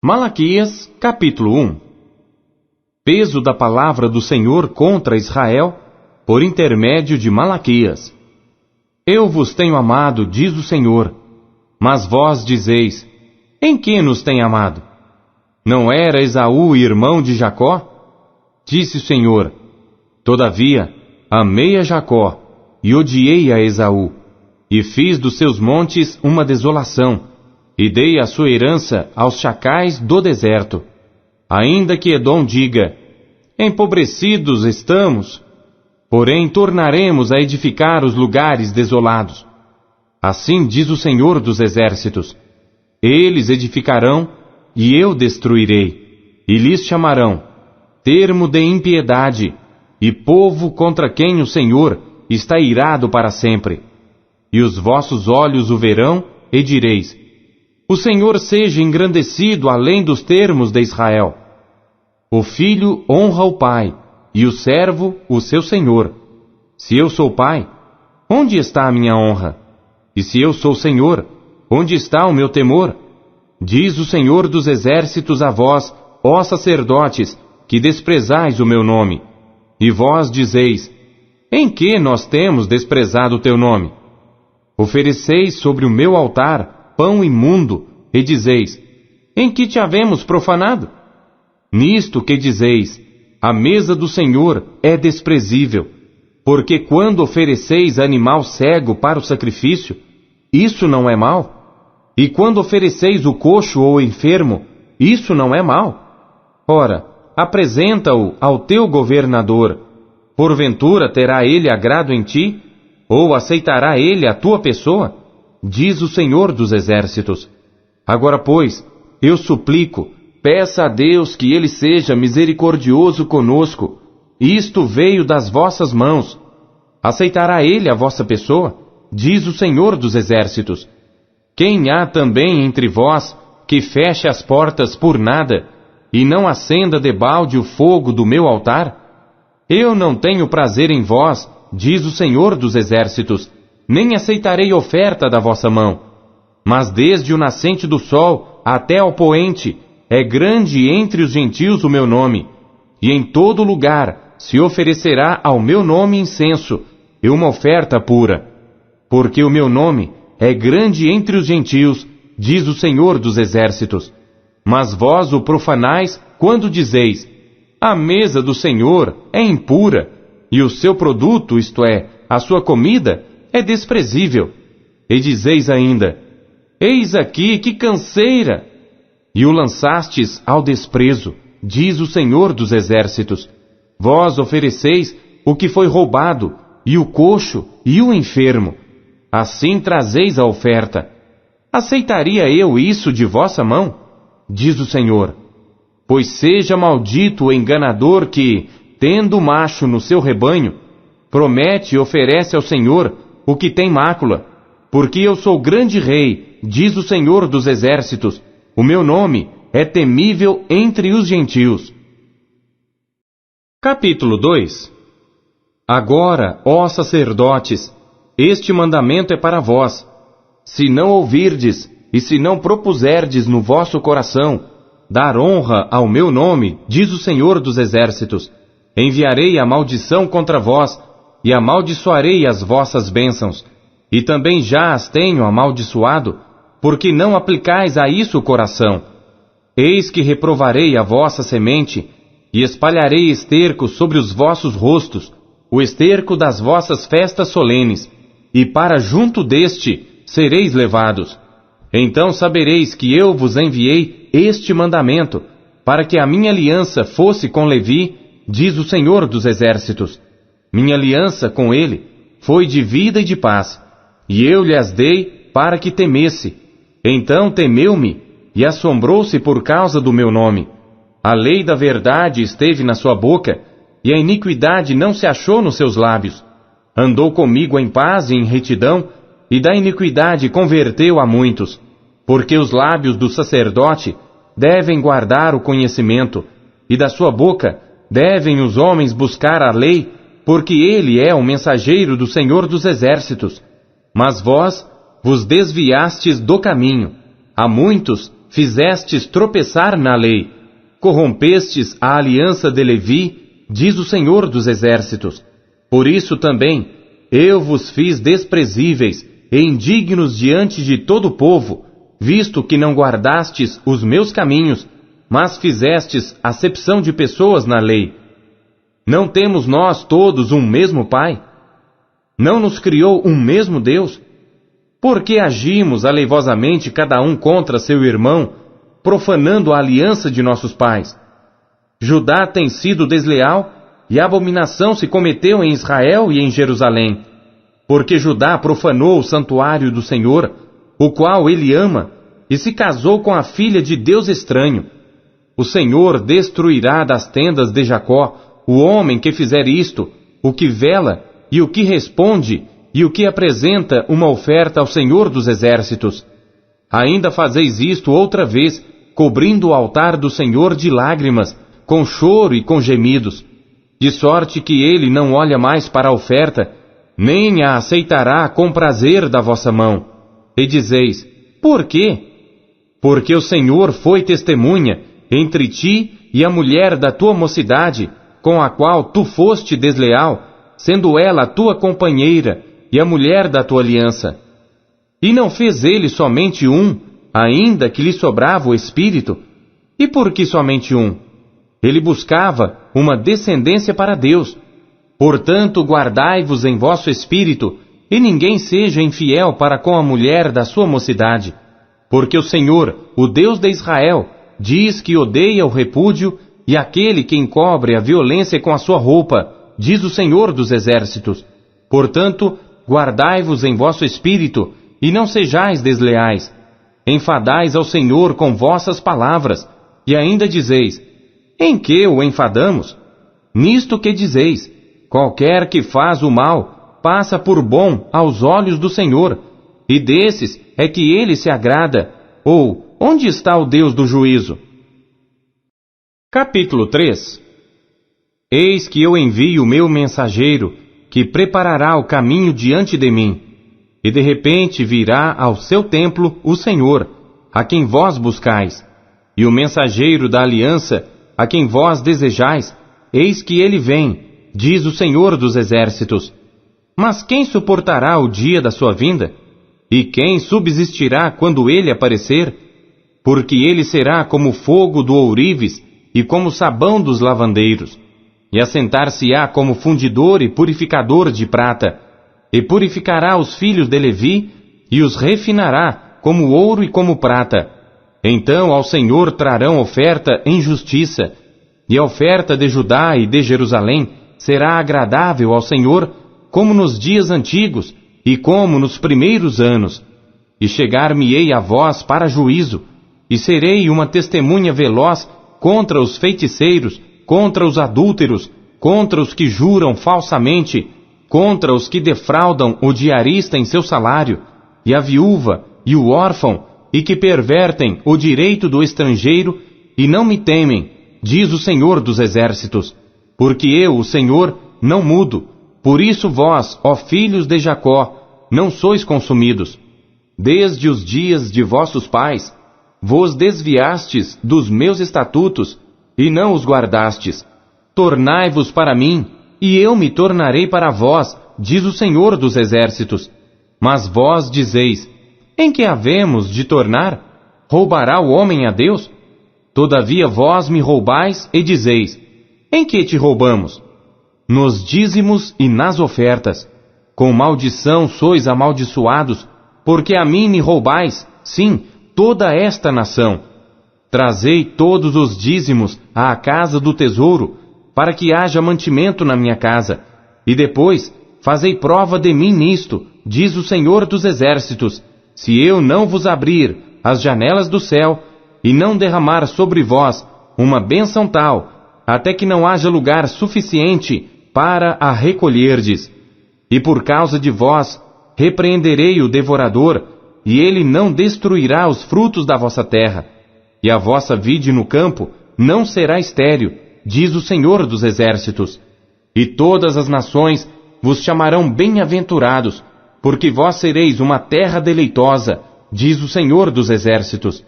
Malaquias, capítulo 1. Peso da palavra do Senhor contra Israel, por intermédio de Malaquias. Eu vos tenho amado, diz o Senhor, mas vós dizeis, em que nos tem amado? Não era Esaú irmão de Jacó? Disse o Senhor, todavia, amei a Jacó, e odiei a Esaú, e fiz dos seus montes uma desolação, e dei a sua herança aos chacais do deserto. Ainda que Edom diga, empobrecidos estamos, porém tornaremos a edificar os lugares desolados. Assim diz o Senhor dos Exércitos, eles edificarão, e eu destruirei, e lhes chamarão, termo de impiedade, e povo contra quem o Senhor está irado para sempre. E os vossos olhos o verão, e direis, o Senhor seja engrandecido além dos termos de Israel. O filho honra o pai, e o servo o seu senhor. Se eu sou pai, onde está a minha honra? E se eu sou senhor, onde está o meu temor? Diz o Senhor dos Exércitos a vós, ó sacerdotes, que desprezais o meu nome. E vós dizeis, em que nós temos desprezado o teu nome? Ofereceis sobre o meu altar pão imundo, e dizeis, em que te havemos profanado? Nisto que dizeis, a mesa do Senhor é desprezível, porque quando ofereceis animal cego para o sacrifício, isso não é mal? E quando ofereceis o coxo ou enfermo, isso não é mal? Ora, apresenta-o ao teu governador, porventura terá ele agrado em ti? Ou aceitará ele a tua pessoa? Diz o Senhor dos Exércitos. Agora, pois, eu suplico, peça a Deus que Ele seja misericordioso conosco. Isto veio das vossas mãos. Aceitará Ele a vossa pessoa? Diz o Senhor dos Exércitos. Quem há também entre vós que feche as portas por nada e não acenda debalde o fogo do meu altar? Eu não tenho prazer em vós, diz o Senhor dos Exércitos, nem aceitarei oferta da vossa mão. Mas desde o nascente do sol até ao poente, é grande entre os gentios o meu nome, e em todo lugar se oferecerá ao meu nome incenso, e uma oferta pura. Porque o meu nome é grande entre os gentios, diz o Senhor dos Exércitos. Mas vós o profanais quando dizeis, a mesa do Senhor é impura, e o seu produto, isto é, a sua comida, é desprezível. E dizeis ainda, eis aqui que canseira! E o lançastes ao desprezo, diz o Senhor dos Exércitos. Vós ofereceis o que foi roubado, e o coxo, e o enfermo. Assim trazeis a oferta. Aceitaria eu isso de vossa mão? Diz o Senhor. Pois seja maldito o enganador que, tendo macho no seu rebanho, promete e oferece ao Senhor o que tem mácula, porque eu sou grande rei, diz o Senhor dos Exércitos, o meu nome é temível entre os gentios. Capítulo 2. Agora, ó sacerdotes, este mandamento é para vós. Se não ouvirdes, e se não propuserdes no vosso coração, dar honra ao meu nome, diz o Senhor dos Exércitos, enviarei a maldição contra vós, e amaldiçoarei as vossas bênçãos, e também já as tenho amaldiçoado, porque não aplicais a isso o coração. Eis que reprovarei a vossa semente, e espalharei esterco sobre os vossos rostos, o esterco das vossas festas solenes, e para junto deste sereis levados. Então sabereis que eu vos enviei este mandamento, para que a minha aliança fosse com Levi, diz o Senhor dos Exércitos. Minha aliança com ele foi de vida e de paz, e eu lhe as dei para que temesse. Então temeu-me, e assombrou-se por causa do meu nome. A lei da verdade esteve na sua boca, e a iniquidade não se achou nos seus lábios. Andou comigo em paz e em retidão, e da iniquidade converteu a muitos. Porque os lábios do sacerdote devem guardar o conhecimento, e da sua boca devem os homens buscar a lei, porque ele é o mensageiro do Senhor dos Exércitos. Mas vós vos desviastes do caminho, a muitos fizestes tropeçar na lei, corrompestes a aliança de Levi, diz o Senhor dos Exércitos. Por isso também eu vos fiz desprezíveis e indignos diante de todo o povo, visto que não guardastes os meus caminhos, mas fizestes acepção de pessoas na lei. Não temos nós todos um mesmo Pai? Não nos criou um mesmo Deus? Por que agimos aleivosamente cada um contra seu irmão, profanando a aliança de nossos pais? Judá tem sido desleal, e abominação se cometeu em Israel e em Jerusalém, porque Judá profanou o santuário do Senhor, o qual ele ama, e se casou com a filha de Deus estranho. O Senhor destruirá das tendas de Jacó o homem que fizer isto, o que vela e o que responde e o que apresenta uma oferta ao Senhor dos Exércitos. Ainda fazeis isto outra vez, cobrindo o altar do Senhor de lágrimas, com choro e com gemidos, de sorte que ele não olha mais para a oferta, nem a aceitará com prazer da vossa mão. E dizeis, por quê? Porque o Senhor foi testemunha entre ti e a mulher da tua mocidade, com a qual tu foste desleal, sendo ela a tua companheira e a mulher da tua aliança. E não fez ele somente um, ainda que lhe sobrava o espírito? E por que somente um? Ele buscava uma descendência para Deus. Portanto, guardai-vos em vosso espírito, e ninguém seja infiel para com a mulher da sua mocidade. Porque o Senhor, o Deus de Israel, diz que odeia o repúdio, e aquele que encobre a violência com a sua roupa, diz o Senhor dos Exércitos. Portanto, guardai-vos em vosso espírito, e não sejais desleais. Enfadais ao Senhor com vossas palavras, e ainda dizeis, em que o enfadamos? Nisto que dizeis, qualquer que faz o mal, passa por bom aos olhos do Senhor, e desses é que ele se agrada, ou onde está o Deus do juízo? Capítulo 3. Eis que eu envio o meu mensageiro, que preparará o caminho diante de mim, e de repente virá ao seu templo o Senhor, a quem vós buscais, e o mensageiro da aliança, a quem vós desejais, eis que ele vem, diz o Senhor dos Exércitos. Mas quem suportará o dia da sua vinda? E quem subsistirá quando ele aparecer? Porque ele será como fogo do ourives e como sabão dos lavandeiros, e assentar-se-á como fundidor e purificador de prata, e purificará os filhos de Levi, e os refinará como ouro e como prata. Então ao Senhor trarão oferta em justiça, e a oferta de Judá e de Jerusalém será agradável ao Senhor, como nos dias antigos, e como nos primeiros anos. E chegar-me-ei a vós para juízo, e serei uma testemunha veloz contra os feiticeiros, contra os adúlteros, contra os que juram falsamente, contra os que defraudam o diarista em seu salário, e a viúva, e o órfão, e que pervertem o direito do estrangeiro, e não me temem, diz o Senhor dos Exércitos, porque eu, o Senhor, não mudo. Por isso vós, ó filhos de Jacó, não sois consumidos. Desde os dias de vossos pais, vos desviastes dos meus estatutos, e não os guardastes. Tornai-vos para mim, e eu me tornarei para vós, diz o Senhor dos Exércitos. Mas vós dizeis, em que havemos de tornar? Roubará o homem a Deus? Todavia vós me roubais e dizeis, em que te roubamos? Nos dízimos e nas ofertas. Com maldição sois amaldiçoados, porque a mim me roubais, sim, toda esta nação. Trazei todos os dízimos à casa do tesouro, para que haja mantimento na minha casa, e depois fazei prova de mim nisto, diz o Senhor dos Exércitos, se eu não vos abrir as janelas do céu, e não derramar sobre vós uma bênção tal, até que não haja lugar suficiente para a recolherdes. E por causa de vós, repreenderei o devorador, e ele não destruirá os frutos da vossa terra. E a vossa vide no campo não será estéril, diz o Senhor dos Exércitos. E todas as nações vos chamarão bem-aventurados, porque vós sereis uma terra deleitosa, diz o Senhor dos Exércitos.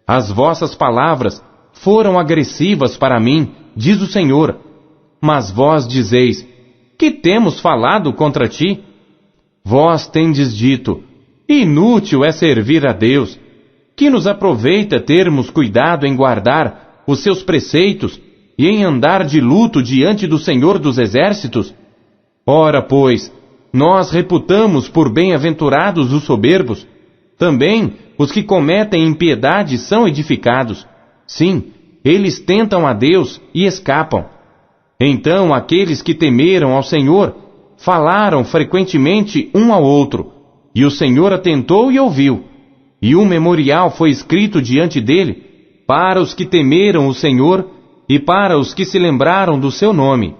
As vossas palavras foram agressivas para mim, diz o Senhor. Mas vós dizeis: que temos falado contra ti? Vós tendes dito: inútil é servir a Deus. Que nos aproveita termos cuidado em guardar os seus preceitos e em andar de luto diante do Senhor dos Exércitos? Ora, pois, nós reputamos por bem-aventurados os soberbos. Também os que cometem impiedade são edificados. Sim, eles tentam a Deus e escapam. Então aqueles que temeram ao Senhor falaram frequentemente um ao outro, e o Senhor atentou e ouviu. E um memorial foi escrito diante dele para os que temeram o Senhor e para os que se lembraram do seu nome.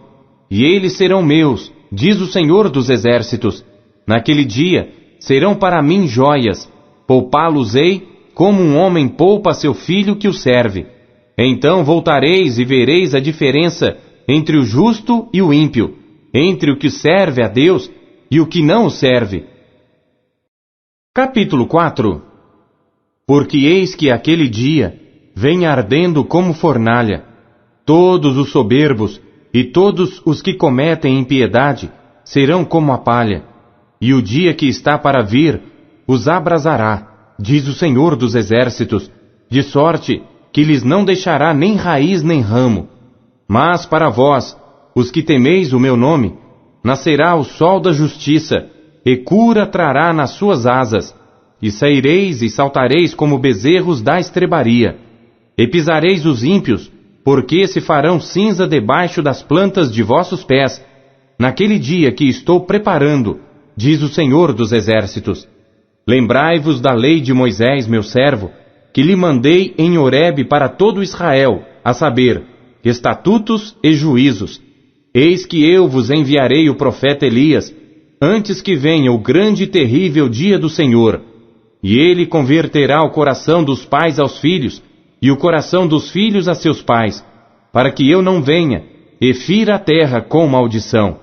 E eles serão meus, diz o Senhor dos Exércitos. Naquele dia serão para mim joias. Poupá-los-ei como um homem poupa seu filho que o serve. Então voltareis e vereis a diferença entre o justo e o ímpio, entre o que serve a Deus e o que não o serve. Capítulo 4. Porque eis que aquele dia vem ardendo como fornalha. Todos os soberbos e todos os que cometem impiedade serão como a palha. E o dia que está para vir os abrasará, diz o Senhor dos Exércitos, de sorte que lhes não deixará nem raiz nem ramo. Mas para vós, os que temeis o meu nome, nascerá o sol da justiça, e cura trará nas suas asas, e saireis e saltareis como bezerros da estrebaria, e pisareis os ímpios, porque se farão cinza debaixo das plantas de vossos pés, naquele dia que estou preparando, diz o Senhor dos Exércitos. Lembrai-vos da lei de Moisés, meu servo, que lhe mandei em Horebe para todo Israel, a saber, estatutos e juízos. Eis que eu vos enviarei o profeta Elias, antes que venha o grande e terrível dia do Senhor. E ele converterá o coração dos pais aos filhos, e o coração dos filhos a seus pais, para que eu não venha e fira a terra com maldição.